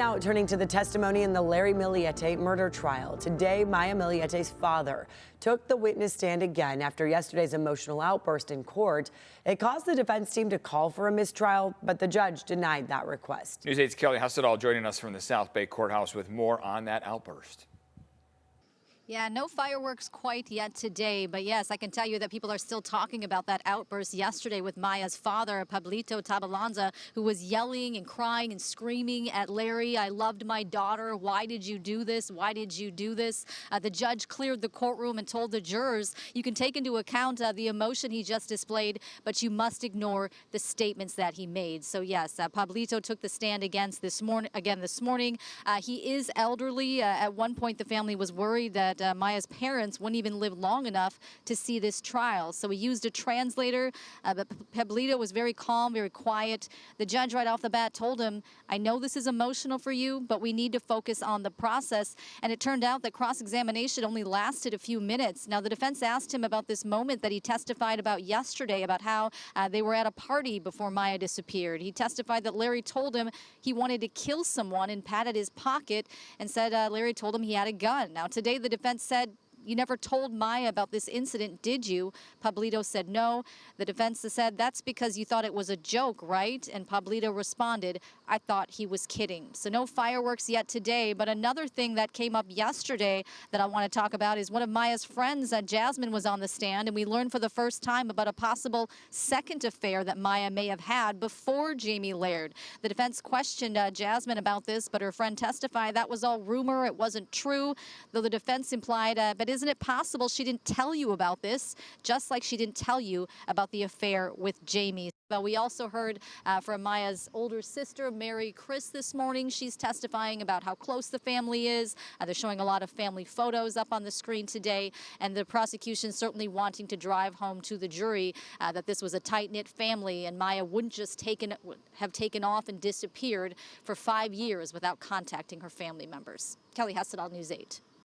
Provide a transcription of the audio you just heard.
Now turning to the testimony in the Larry Millete murder trial. Today, Maya Milliete's father took the witness stand again after yesterday's emotional outburst in court. It caused the defense team to call for a mistrial, but the judge denied that request. News 8's Kelly Hessedal joining us from the South Bay Courthouse with more on that outburst. Yeah, no fireworks quite yet today, but yes, I can tell you that people are still talking about that outburst yesterday with Maya's father, Pablito Tabalanza, who was yelling and crying and screaming at Larry. "I loved my daughter. Why did you do this? Why did you do this?" The judge cleared the courtroom and told the jurors, you can take into account the emotion he just displayed, but you must ignore the statements that he made. So yes, Pablito took the stand again this morning. He is elderly. At one point, the family was worried that Maya's parents wouldn't even live long enough to see this trial. So he used a translator, but Pablito was very calm, very quiet. The judge right off the bat told him, "I know this is emotional for you, but we need to focus on the process." And it turned out that cross-examination only lasted a few minutes. Now, the defense asked him about this moment that he testified about yesterday, about how they were at a party before Maya disappeared. He testified that Larry told him he wanted to kill someone and patted his pocket and said Larry told him he had a gun. Now, today the defense said, "You never told Maya about this incident, did you?" Pablito said no. The defense said, "That's because you thought it was a joke, right?" And Pablito responded, "I thought he was kidding." So no fireworks yet today, but another thing that came up yesterday that I want to talk about is one of Maya's friends, Jasmine, was on the stand, and we learned for the first time about a possible second affair that Maya may have had before Jamie Laird. The defense questioned Jasmine about this, but her friend testified that was all rumor, it wasn't true, though the defense implied, but isn't it possible she didn't tell you about this, just like she didn't tell you about the affair with Jamie? But we also heard from Maya's older sister, Mary Chris, this morning. She's testifying about how close the family is. They're showing a lot of family photos up on the screen today, and the prosecution certainly wanting to drive home to the jury that this was a tight-knit family, and Maya wouldn't just have taken off and disappeared for 5 years without contacting her family members. Kelly Hessedal, News 8.